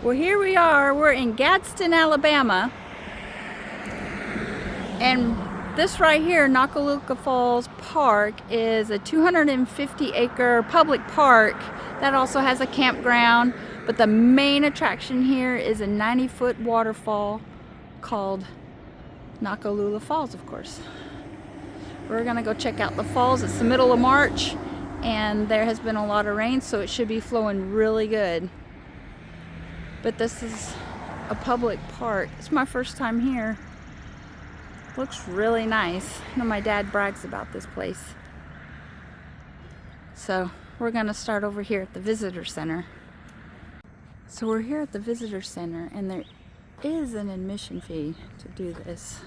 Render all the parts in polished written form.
Well, here we are. We're in Gadsden, Alabama. And this right here, Noccalula Falls Park, is a 250-acre public park that also has a campground. But the main attraction here is a 90-foot waterfall called Noccalula Falls, of course. We're gonna go check out the falls. It's the middle of March and there has been a lot of rain, so it should be flowing really good. But this is a public park. It's my first time here. Looks really nice. I know my dad brags about this place. So we're gonna start over here at the visitor center. So we're here at the visitor center and there is an admission fee to do this.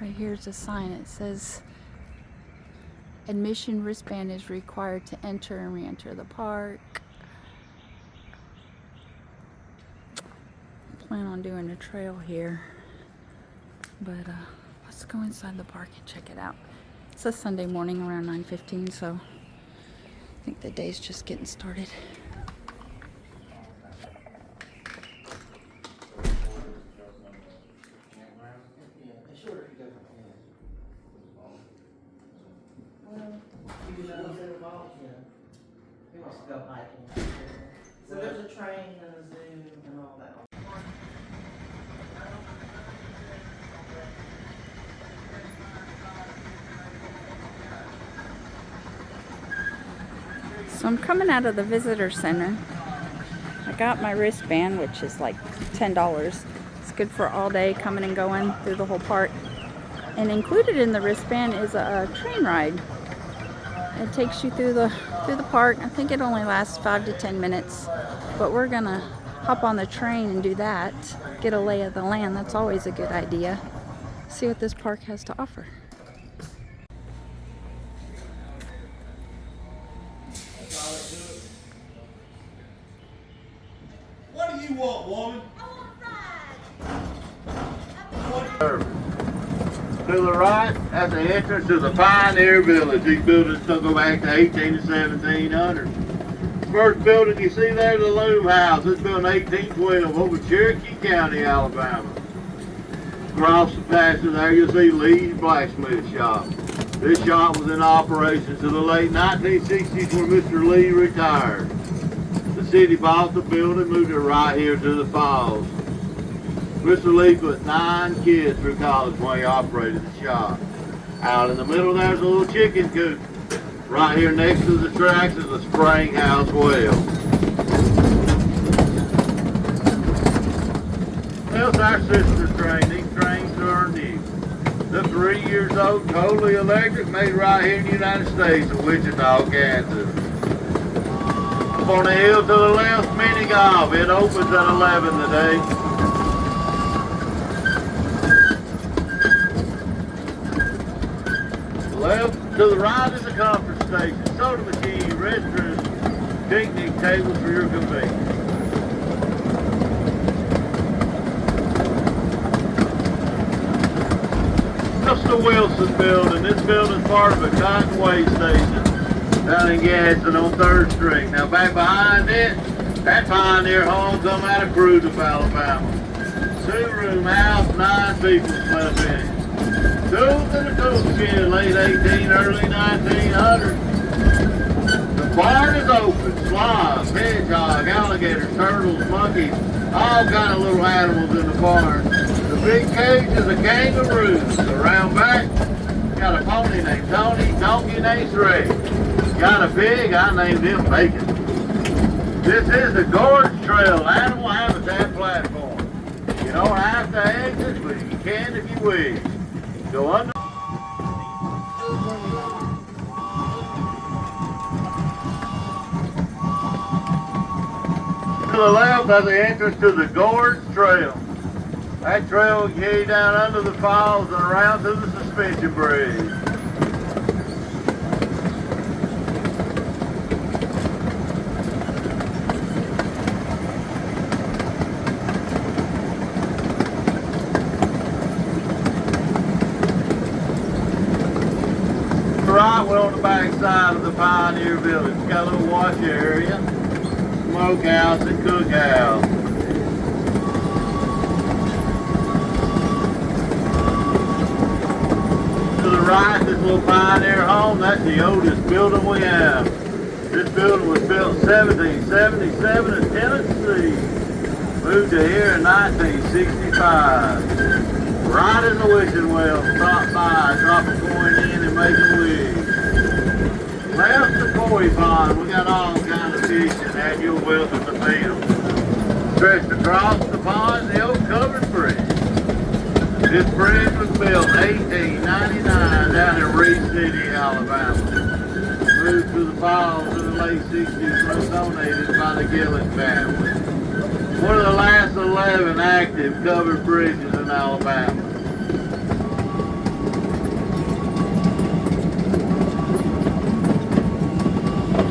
Right here's a sign. It says admission wristband is required to enter and re-enter the park. I plan on doing a trail here, but let's go inside the park and check it out. It's a Sunday morning around 9:15, so I think the day's just getting started. So there's a train and a Zoom and all that. So I'm coming out of the visitor center. I got my wristband, which is like $10. It's good for all day coming and going through the whole park. And included in the wristband is a train ride. It takes you through the park. I think it only lasts 5 to 10 minutes, but we're gonna hop on the train and do that. Get a lay of the land. That's always a good idea. See what this park has to offer. What do you want, woman? To the right, at the entrance to the Pioneer Village. These buildings still go back to 18 to 1700. First building you see there is the Loom House. It's built in 1812 over Cherokee County, Alabama. Across the passage there you'll see Lee's Blacksmith Shop. This shop was in operation to the late 1960s when Mr. Lee retired. The city bought the building, moved it right here to the falls. Mr. Lee put 9 kids through college when he operated the shop. Out in the middle there's a little chicken coop. Right here next to the tracks is a spring house well. That's our sister train. These trains are new. They're 3 years old, totally electric, made right here in the United States in Wichita, Kansas. Up on the hill to the left, mini golf. It opens at 11 today. Left to the right is the conference station, soda machine, restrooms, picnic tables for your convenience. Just the Wilson building. This building is part of a cotton way station down in Gadsden on 3rd Street. Now back behind it, that Pioneer home come out of Crudup, Alabama. 2-room house, 9 people slept in it. Tools in the tool shed, late 18, early 1900. The barn is open, sloths, hedgehog, alligators, turtles, monkeys, all kind of little animals in the barn. The big cage is a kangaroo. Around back, got a pony named Tony, donkey named Ray. Got a pig, I named him Bacon. This is the Gorge Trail Animal Habitat Platform. You don't have to exit, but you can if you wish. Go under. To the left is the entrance to the Gorge Trail. That trail will carry you down under the falls and around to the suspension bridge. Right, we'll on the back side of the Pioneer Village. It's got a little wash area, smokehouse and cookhouse. To the right, this little Pioneer home, that's the oldest building we have. This building was built in 1777 in Tennessee. Moved to here in 1965. Right in the wishing well, stop by, drop a coin in and make a wish. Left the koi pond, we got all kinds of fish and add your wealth in the field. Stretched across the pond, the old covered bridge. This bridge was built in 1899 down in Reed City, Alabama. Moved to the falls in the late 60s, was donated by the Gillett family. One of the last 11 active covered bridges in Alabama.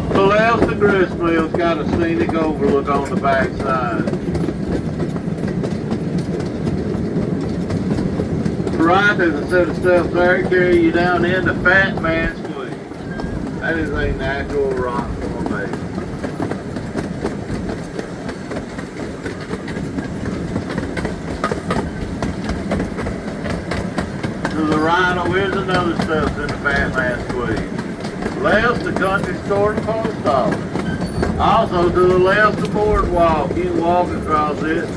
To the left, the grist mill's got a scenic overlook on the back side. To the right, there's a set of steps there that carry you down into Fat Man's Squeeze. That is a natural rock formation. To the right, oh, here's another step in the Fat Man's Squeeze. Left, the country store and post office. Also, to the left, the boardwalk. You can walk across it,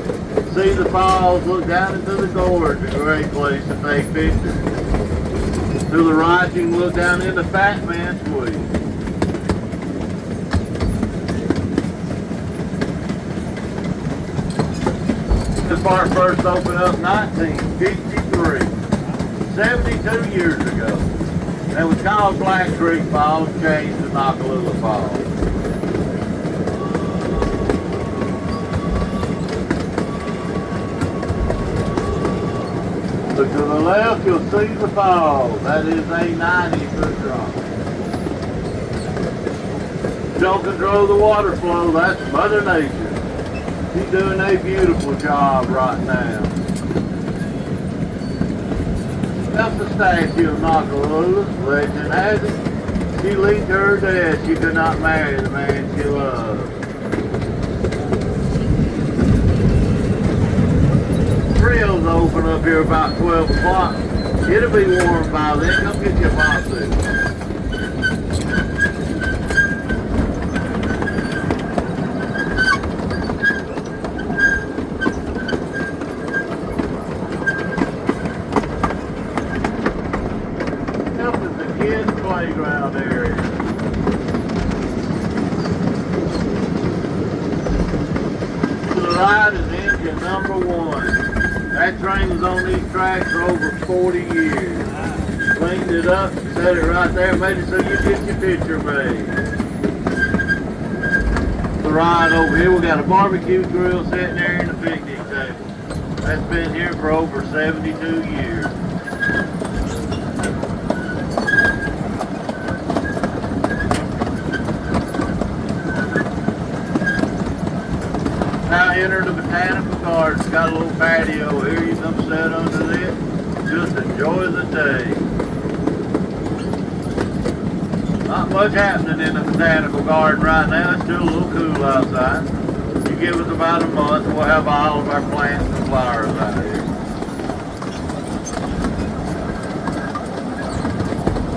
see the falls, look down into the gorge. A great place to take pictures. To the right, you can look down into Fat Man's Squeeze. This park first opened up in 1953, 72 years ago. It was called Black Creek Falls, changed to Noccalula Falls. Look to the left, you'll see the falls. That is a 90-foot drop. Don't control the water flow, that's Mother Nature. She's doing a beautiful job right now. That's the statue of Noccalula. Legend has it, she leaned to her death. She could not marry the man she loved. Grills open up here about 12 o'clock. It'll be warm by then. Come get your popsicle. Playground area. To the right is engine number 1. That train was on these tracks for over 40 years. Cleaned it up, set it right there, made it so you get your picture made. To the right over here, we got a barbecue grill sitting there and a picnic table. That's been here for over 72 years. Now enter the botanical garden. It's got a little patio here. You come sit under it. Just enjoy the day. Not much happening in the botanical garden right now. It's still a little cool outside. You give us about a month and we'll have all of our plants and flowers out here.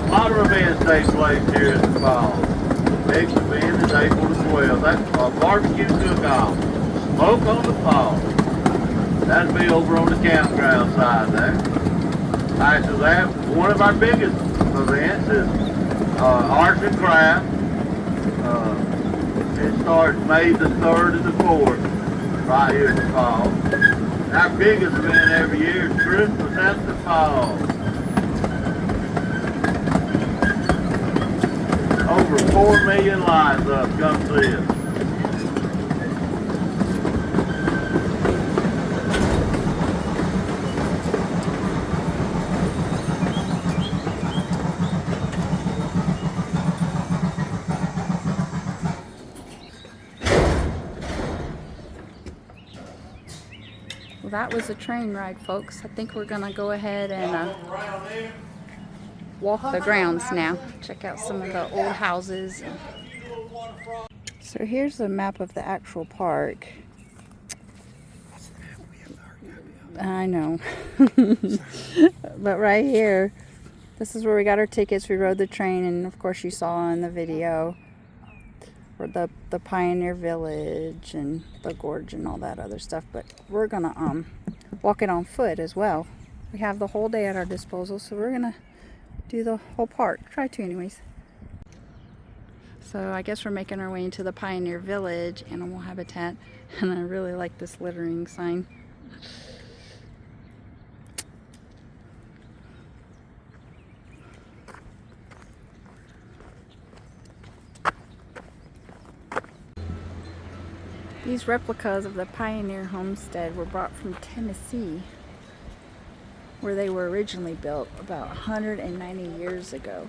A lot of events take place here in the fall. Next event is April the 12th. That's a barbecue cook-off. Smoke on the Falls. That'll be over on the campground side there. After that, one of our biggest events is Arts and Crafts. It starts May the 3rd and the 4th, right here in the Falls. Our biggest event every year is Christmas at the Falls. Over 4 million lights up, come see us. Well, that was a train ride, folks. I think we're gonna go ahead and walk the grounds now. Check out some of the old houses. So here's a map of the actual park. I know. But right here, this is where we got our tickets. We rode the train, and of course you saw in the video where the Pioneer Village and the Gorge and all that other stuff. But we're gonna walk it on foot as well. We have the whole day at our disposal, so we're gonna do the whole park. Try to anyways. So I guess we're making our way into the Pioneer Village Animal Habitat, and I really like this littering sign. These replicas of the Pioneer Homestead were brought from Tennessee, where they were originally built about 190 years ago.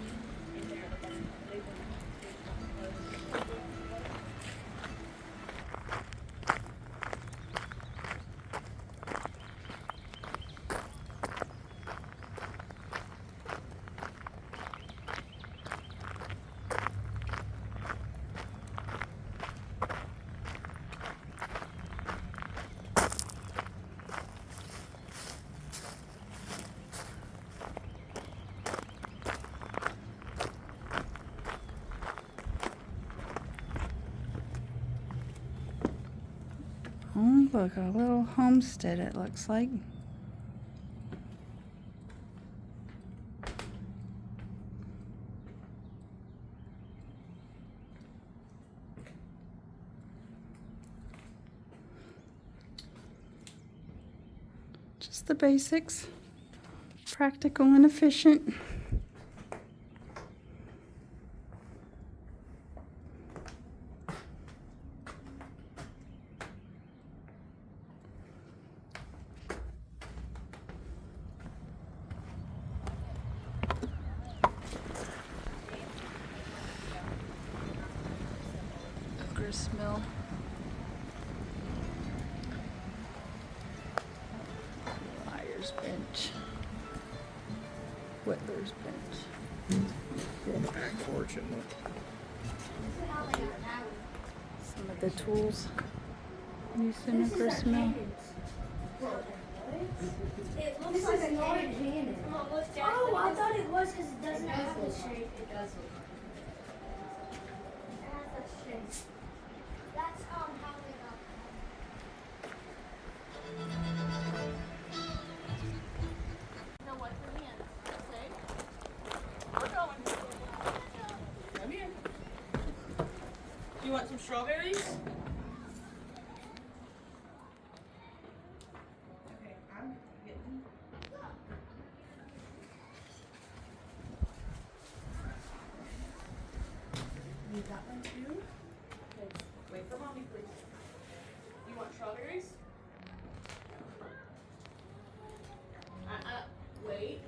Oh, look, a little homestead it looks like. Just the basics. Practical and efficient. Mill. Liar's Bench. Whittler's Bench. Back porch and look. Some of the tools used in the grist mill. It looks like a northern cannon. Oh, I thought it was because it doesn't have the shape. It does look like it. It has that shape. That's how we got that. No, what for hands? Say. We're going. Come here. Do you want some strawberries? Okay, I'm getting. You got one too? Okay. Wait for mommy, please. You want strawberries? Wait.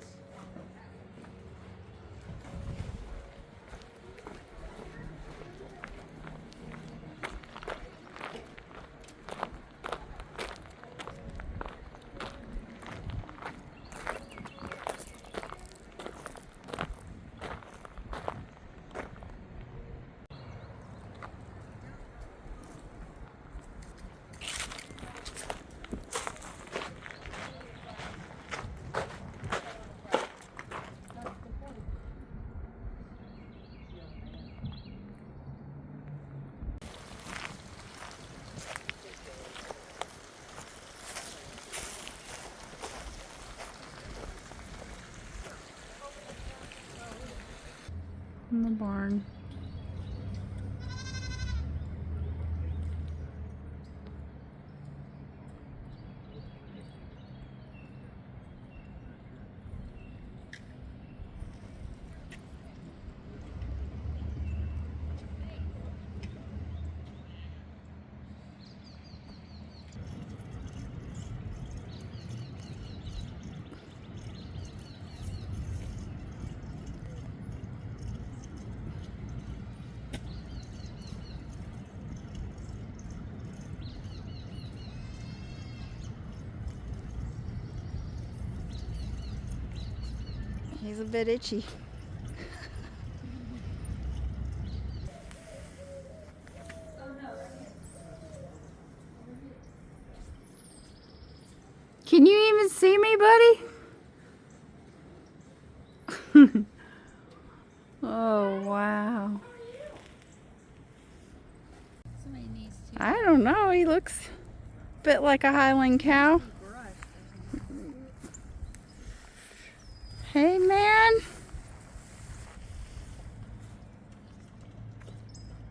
In the barn. He's a bit itchy. even see me, buddy? Oh, wow. I don't know. He looks a bit like a Highland cow. Hey, man.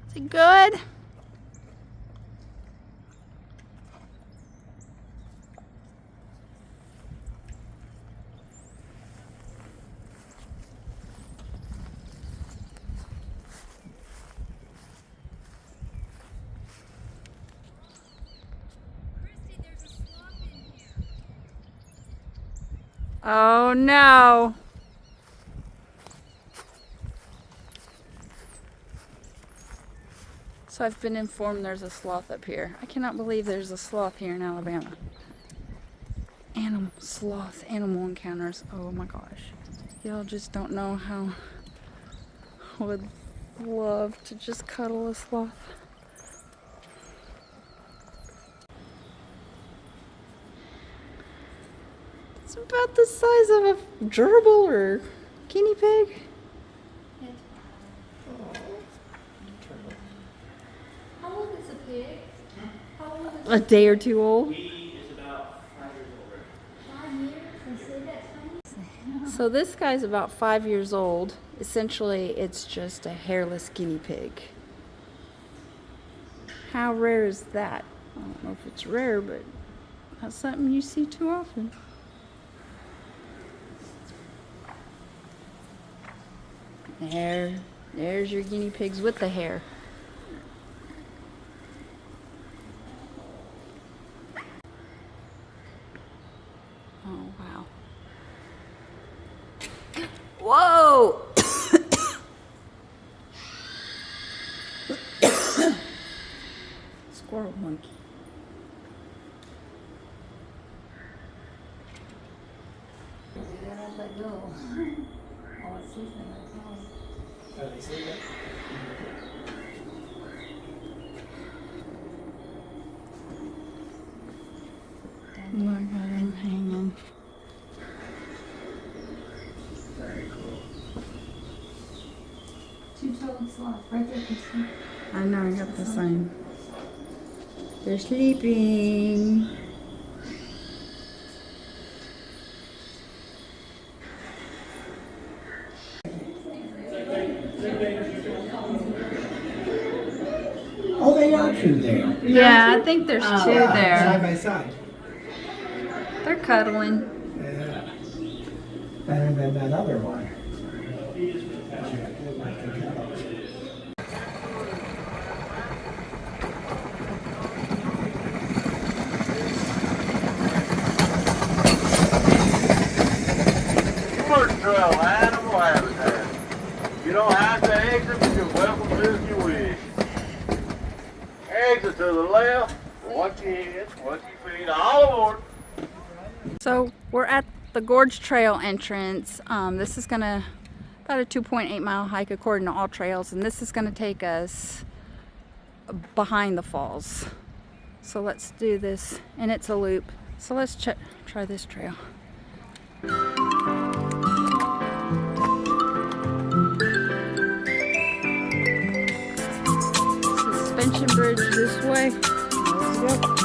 Is it good? Oh no. So I've been informed there's a sloth up here. I cannot believe there's a sloth here in Alabama. Sloth animal encounters. Oh my gosh. Y'all just don't know how I would love to just cuddle a sloth. It's about the size of a gerbil or guinea pig. How old is a pig? How old is A day or two old. He is about 5 years old. 5 years? And say that tiny? So this guy's about 5 years old. Essentially, it's just a hairless guinea pig. How rare is that? I don't know if it's rare, but not something you see too often. There's your guinea pigs with the hair. Oh, wow. Whoa! Squirrel monkey. Look at him hanging. Very cool. Two-toed sloth, right there. I know, I got the sign. They're sleeping. Oh, they are two there. Yeah, I think there's two Side there. by side. They're cuddling. Yeah. Better than that other one. Gorge Trail Animal Habitat. You don't have to exit, but you're welcome to if you wish. Exit to the left, watch your head, watch your feet, all aboard. So we're at the Gorge Trail entrance. This is gonna about a 2.8 mile hike according to all trails, and this is gonna take us behind the falls. So let's do this, and it's a loop. So let's try this trail. Suspension bridge this way. Let's go.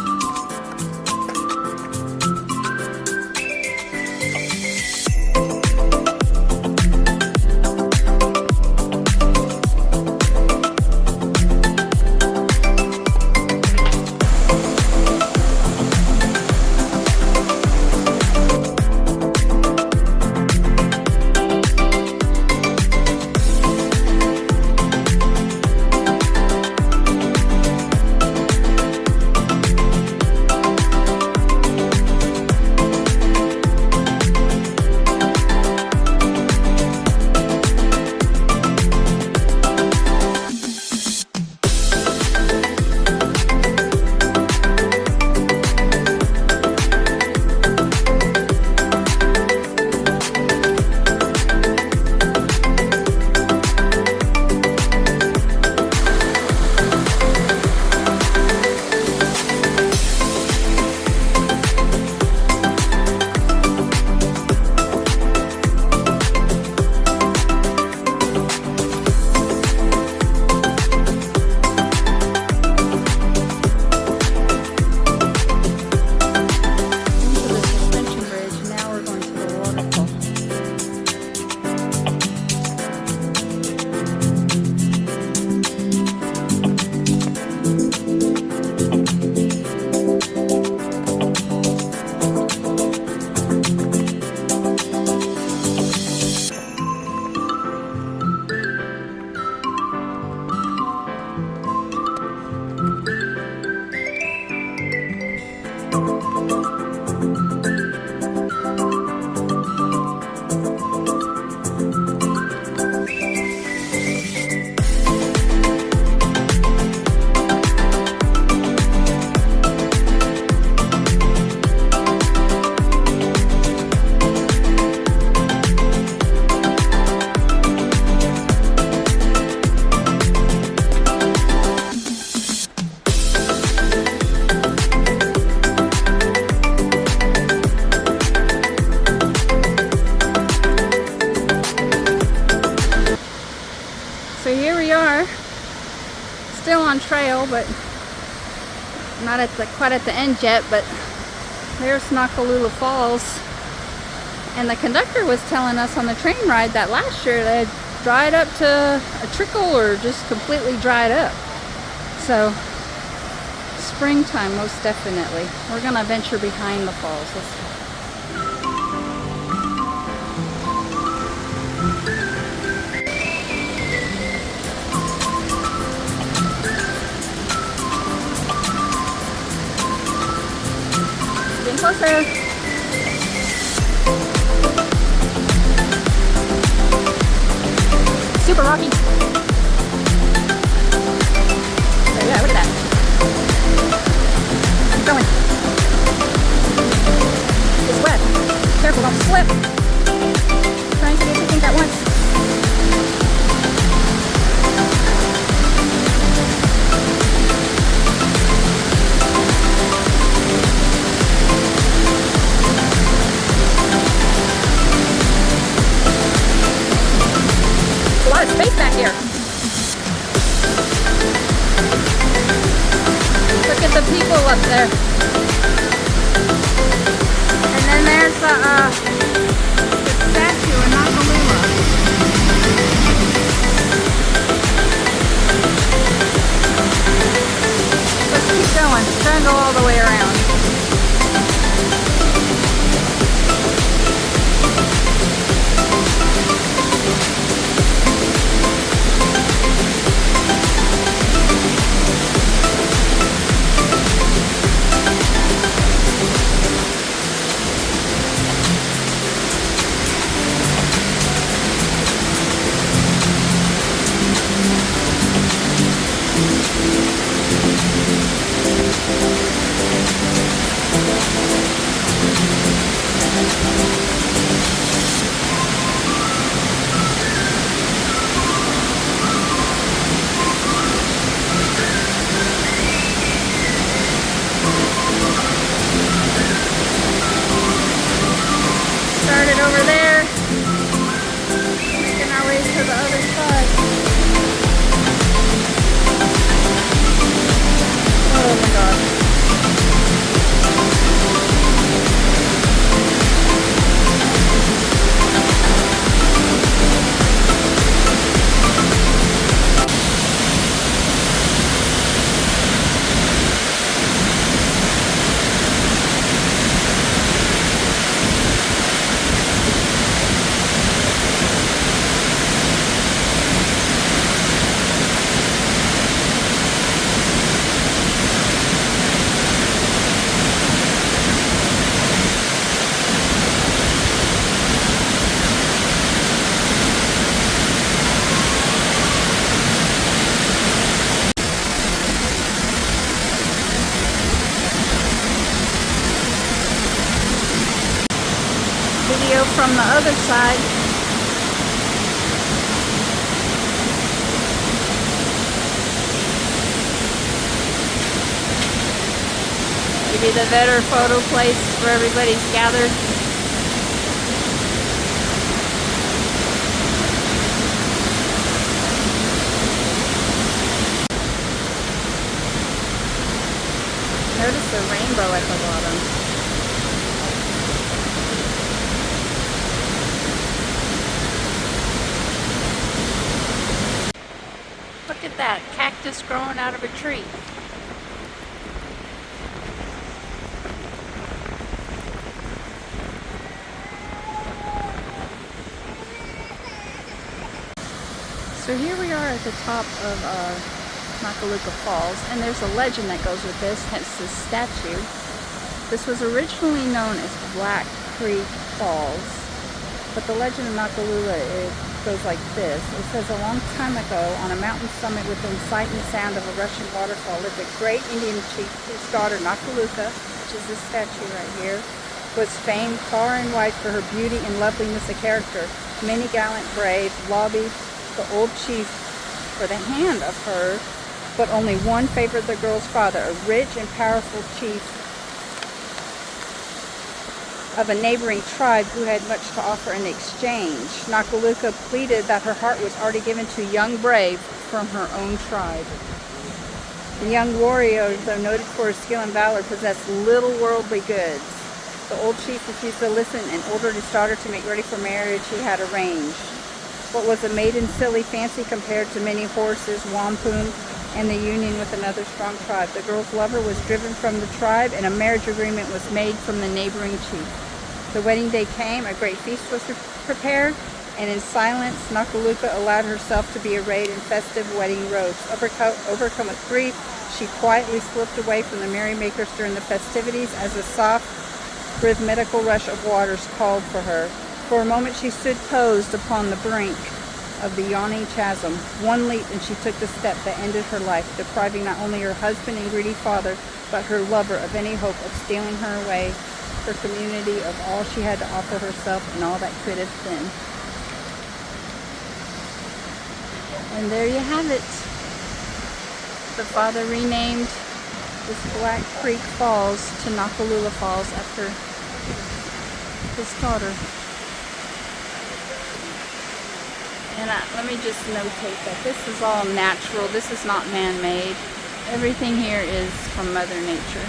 So here we are, still on trail, but not at quite at the end yet, but there's Noccalula Falls. And the conductor was telling us on the train ride that last year they had dried up to a trickle or just completely dried up. So springtime, most definitely. We're gonna venture behind the falls. Let's go. Getting closer. Super rocky. Oh yeah, look at that. Keep going. It's wet. Careful, don't slip. Try and see everything at once. A lot of space back here. Look at the people up there. And then there's the statue in Noccalula. Let's keep going. Try and go all the way around. Started over there, making our way to the other side. Oh my God. Video from the other side. Maybe the better photo place where everybody's gathered. Notice the rainbow at the bottom. Look at that cactus growing out of a tree. So here we are at the top of Noccalula Falls, and there's a legend that goes with this, hence this statue. This was originally known as Black Creek Falls, but the legend of Noccalula, it goes like this. It says a long time ago, on a mountain summit within sight and sound of a rushing waterfall, lived a great Indian chief whose daughter Noccalula, which is this statue right here, was famed far and wide for her beauty and loveliness of character. Many gallant braves lobbied the old chief for the hand of her, but only one favored the girl's father, a rich and powerful chief of a neighboring tribe who had much to offer in exchange. Noccalula pleaded that her heart was already given to a young brave from her own tribe. The young warrior, though noted for his skill and valor, possessed little worldly goods. The old chief refused to listen and ordered his daughter to make ready for marriage he had arranged. What was a maiden's silly fancy compared to many horses, wampum, and the union with another strong tribe? The girl's lover was driven from the tribe, and a marriage agreement was made from the neighboring chief. The wedding day came, a great feast was prepared, and in silence, Noccalula allowed herself to be arrayed in festive wedding robes. Overcome with grief, she quietly slipped away from the merrymakers during the festivities as a soft, rhythmical rush of waters called for her. For a moment she stood posed upon the brink of the yawning chasm. One leap and she took the step that ended her life, depriving not only her husband and greedy father, but her lover of any hope of stealing her away, her community of all she had to offer herself and all that could have been. And there you have it. The father renamed this Black Creek Falls to Noccalula Falls after his daughter. And let me just notate that this is all natural. This is not man-made. Everything here is from Mother Nature.